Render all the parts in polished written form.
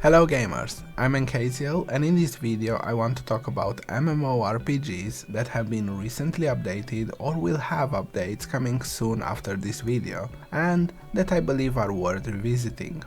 Hello gamers, I'm Encasio, and in this video I want to talk about MMORPGs that have been recently updated or will have updates coming soon after this video, and that I believe are worth revisiting.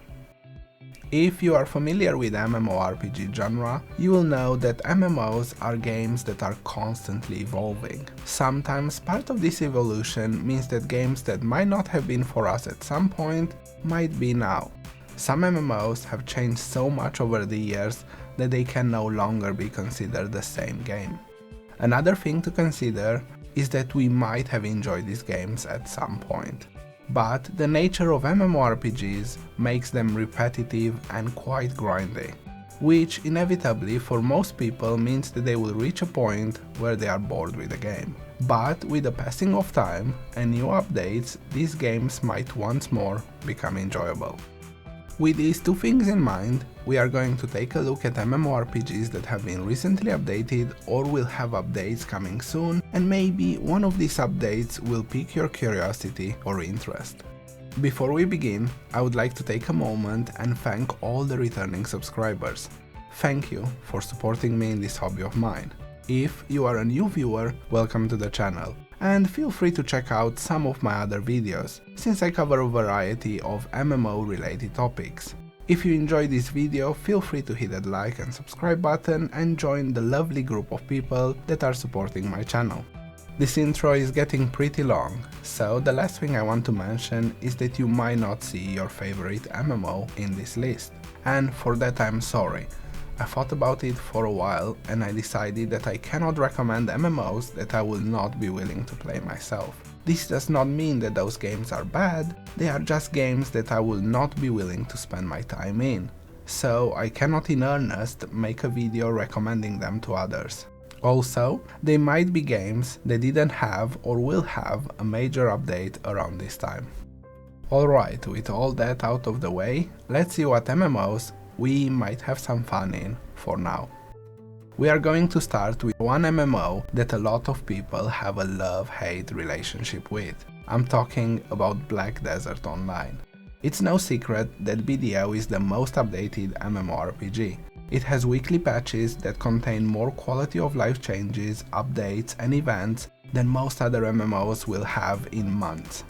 If you are familiar with MMORPG genre, you will know that MMOs are games that are constantly evolving. Sometimes part of this evolution means that games that might not have been for us at some point might be now. Some MMOs have changed so much over the years that they can no longer be considered the same game. Another thing to consider is that we might have enjoyed these games at some point. But the nature of MMORPGs makes them repetitive and quite grindy, which inevitably for most people means that they will reach a point where they are bored with the game. But with the passing of time and new updates, these games might once more become enjoyable. With these two things in mind, we are going to take a look at MMORPGs that have been recently updated or will have updates coming soon, and maybe one of these updates will pique your curiosity or interest. Before we begin, I would like to take a moment and thank all the returning subscribers. Thank you for supporting me in this hobby of mine. If you are a new viewer, welcome to the channel. And feel free to check out some of my other videos, since I cover a variety of MMO related topics. If you enjoyed this video, feel free to hit that like and subscribe button and join the lovely group of people that are supporting my channel. This intro is getting pretty long, so the last thing I want to mention is that you might not see your favorite MMO in this list, and for that I'm sorry. I thought about it for a while and I decided that I cannot recommend MMOs that I will not be willing to play myself. This does not mean that those games are bad, they are just games that I will not be willing to spend my time in. So I cannot in earnest make a video recommending them to others. Also, they might be games that didn't have or will have a major update around this time. Alright, with all that out of the way, let's see what MMOs we might have some fun in for now. We are going to start with one MMO that a lot of people have a love-hate relationship with. I'm talking about Black Desert Online. It's no secret that BDO is the most updated MMORPG. It has weekly patches that contain more quality of life changes, updates and events than most other MMOs will have in months.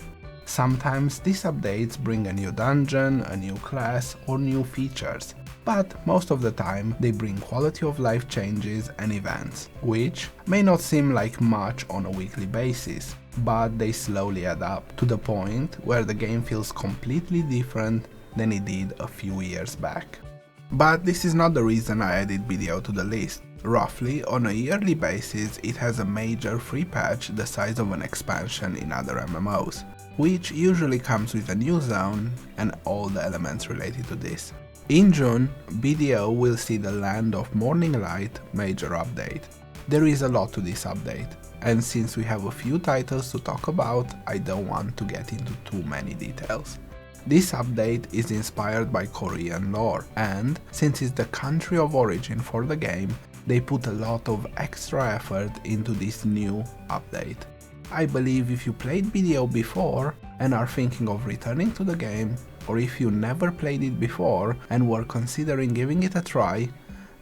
Sometimes these updates bring a new dungeon, a new class or new features, but most of the time they bring quality of life changes and events, which may not seem like much on a weekly basis, but they slowly add up to the point where the game feels completely different than it did a few years back. But this is not the reason I added BDO to the list. Roughly, on a yearly basis, it has a major free patch the size of an expansion in other MMOs, which usually comes with a new zone and all the elements related to this. In June, BDO will see the Land of Morning Light major update. There is a lot to this update, and since we have a few titles to talk about, I don't want to get into too many details. This update is inspired by Korean lore, and since it's the country of origin for the game, they put a lot of extra effort into this new update. I believe if you played BDO before and are thinking of returning to the game, or if you never played it before and were considering giving it a try,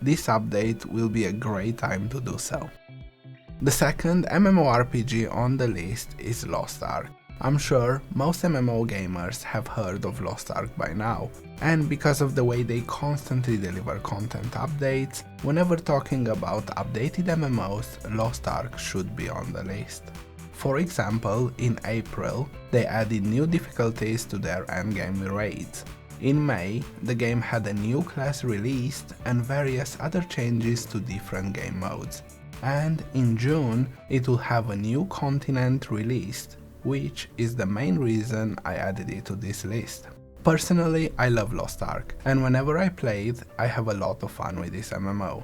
this update will be a great time to do so. The second MMORPG on the list is Lost Ark. I'm sure most MMO gamers have heard of Lost Ark by now, and because of the way they constantly deliver content updates, whenever talking about updated MMOs, Lost Ark should be on the list. For example, in April, they added new difficulties to their endgame raids. In May, the game had a new class released and various other changes to different game modes. And in June, it will have a new continent released, which is the main reason I added it to this list. Personally, I love Lost Ark, and whenever I play it, I have a lot of fun with this MMO.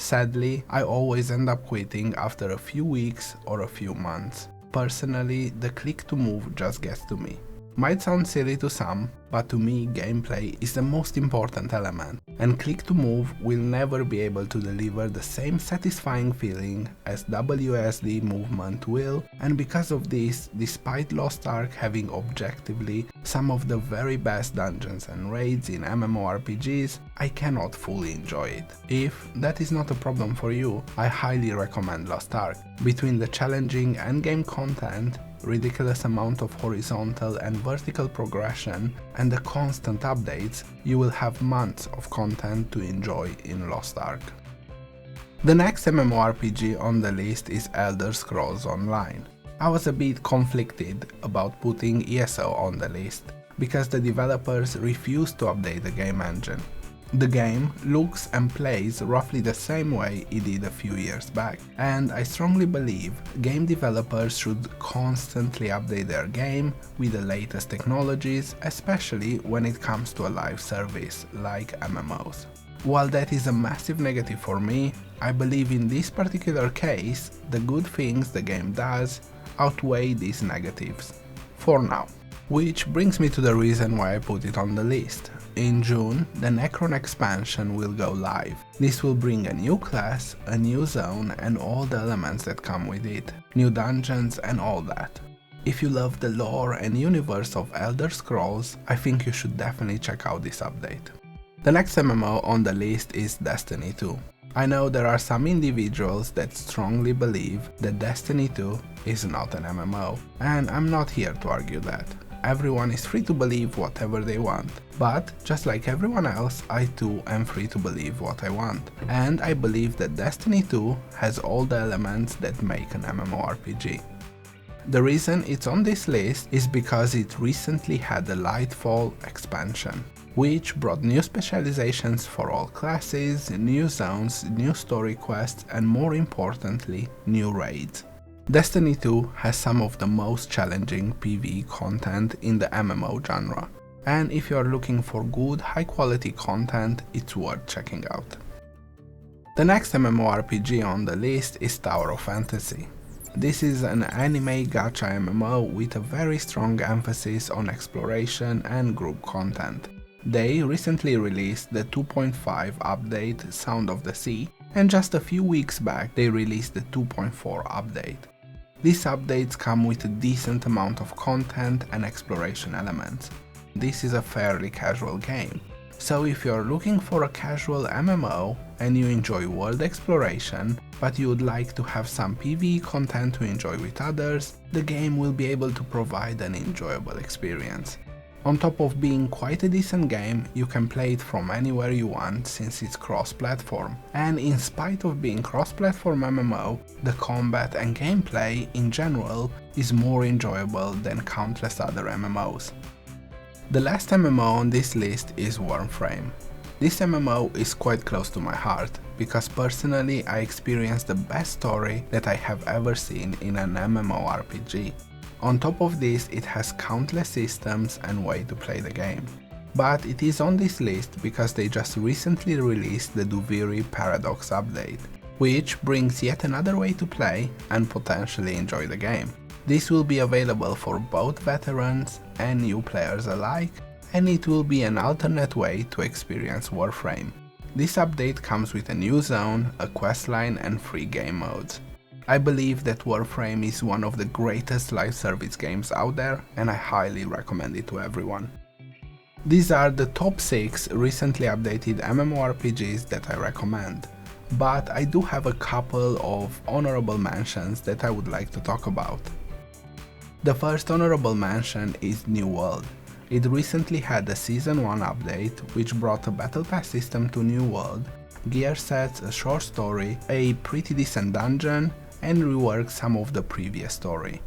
Sadly, I always end up quitting after a few weeks or a few months. Personally, the click to move just gets to me. might sound silly to some, but to me gameplay is the most important element, and click to move will never be able to deliver the same satisfying feeling as WASD movement will, and because of this, despite Lost Ark having objectively some of the very best dungeons and raids in MMORPGs, I cannot fully enjoy it. If that is not a problem for you, I highly recommend Lost Ark. Between the challenging endgame content, ridiculous amount of horizontal and vertical progression, and the constant updates, you will have months of content to enjoy in Lost Ark. The next MMORPG on the list is Elder Scrolls Online. I was a bit conflicted about putting ESO on the list, because the developers refused to update the game engine. The game looks and plays roughly the same way it did a few years back, and I strongly believe game developers should constantly update their game with the latest technologies, especially when it comes to a live service like MMOs. While that is a massive negative for me, I believe in this particular case the good things the game does outweigh these negatives. For now. Which brings me to the reason why I put it on the list. In June, the Necron expansion will go live. This will bring a new class, a new zone and all the elements that come with it, new dungeons and all that. If you love the lore and universe of Elder Scrolls, I think you should definitely check out this update. The next MMO on the list is Destiny 2. I know there are some individuals that strongly believe that Destiny 2 is not an MMO, and I'm not here to argue that. Everyone is free to believe whatever they want, but just like everyone else, I too am free to believe what I want. And I believe that Destiny 2 has all the elements that make an MMORPG. The reason it's on this list is because it recently had the Lightfall expansion, which brought new specializations for all classes, new zones, new story quests, and more importantly, new raids. Destiny 2 has some of the most challenging PvE content in the MMO genre, and if you are looking for good, high quality content, it's worth checking out. The next MMORPG on the list is Tower of Fantasy. This is an anime gacha MMO with a very strong emphasis on exploration and group content. They recently released the 2.5 update Sound of the Sea, and just a few weeks back they released the 2.4 update. These updates come with a decent amount of content and exploration elements. This is a fairly casual game, so if you're looking for a casual MMO and you enjoy world exploration, but you would like to have some PvE content to enjoy with others, the game will be able to provide an enjoyable experience. On top of being quite a decent game, you can play it from anywhere you want since it's cross-platform. And in spite of being cross-platform MMO, the combat and gameplay in general is more enjoyable than countless other MMOs. The last MMO on this list is Warframe. This MMO is quite close to my heart, because personally I experienced the best story that I have ever seen in an MMORPG. On top of this, it has countless systems and way to play the game. But it is on this list because they just recently released the Duviri Paradox update, which brings yet another way to play and potentially enjoy the game. This will be available for both veterans and new players alike, and it will be an alternate way to experience Warframe. This update comes with a new zone, a questline and free game modes. I believe that Warframe is one of the greatest live service games out there, and I highly recommend it to everyone. These are the top 6 recently updated MMORPGs that I recommend, but I do have a couple of honorable mentions that I would like to talk about. The first honorable mention is New World. It recently had a Season 1 update, which brought a Battle Pass system to New World, gear sets, a short story, a pretty decent dungeon, and rework some of the previous story.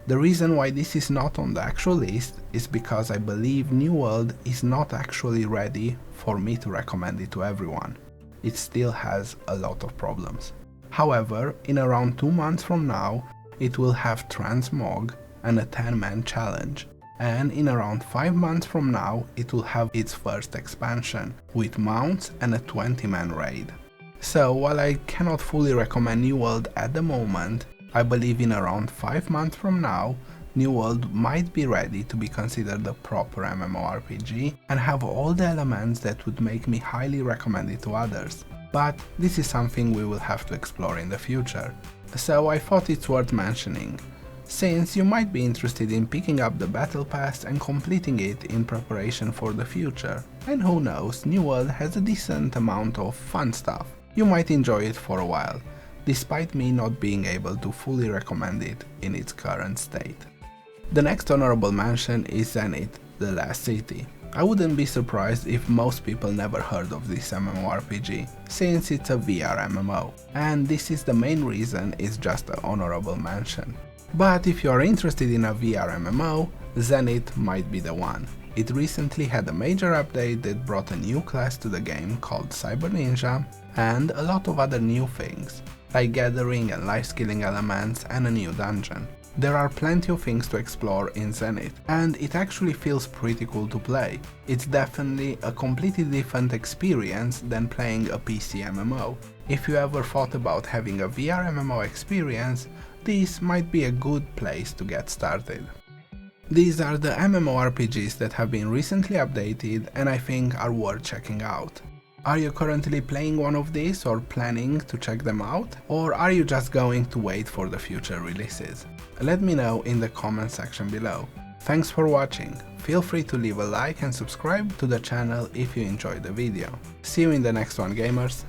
The reason why this is not on the actual list is because I believe New World is not actually ready for me to recommend it to everyone. It still has a lot of problems. However, in around 2 months from now, it will have Transmog and a 10-man challenge, and in around 5 months from now, it will have its first expansion, with mounts and a 20-man raid. So while I cannot fully recommend New World at the moment, I believe in around 5 months from now, New World might be ready to be considered a proper MMORPG and have all the elements that would make me highly recommend it to others. But this is something we will have to explore in the future. So I thought it's worth mentioning, since you might be interested in picking up the Battle Pass and completing it in preparation for the future. And who knows, New World has a decent amount of fun stuff. You might enjoy it for a while, despite me not being able to fully recommend it in its current state. The next honorable mention is Zenith, The Last City. I wouldn't be surprised if most people never heard of this MMORPG, since it's a VR MMO, and this is the main reason it's just an honorable mention. But if you are interested in a VR MMO, Zenith might be the one. It recently had a major update that brought a new class to the game called Cyber Ninja, and a lot of other new things, like gathering and life skilling elements and a new dungeon. There are plenty of things to explore in Zenith, and it actually feels pretty cool to play. It's definitely a completely different experience than playing a PC MMO. If you ever thought about having a VR MMO experience, this might be a good place to get started. These are the MMORPGs that have been recently updated and I think are worth checking out. Are you currently playing one of these or planning to check them out? Or are you just going to wait for the future releases? Let me know in the comment section below. Thanks for watching. Feel free to leave a like and subscribe to the channel if you enjoyed the video. See you in the next one, gamers.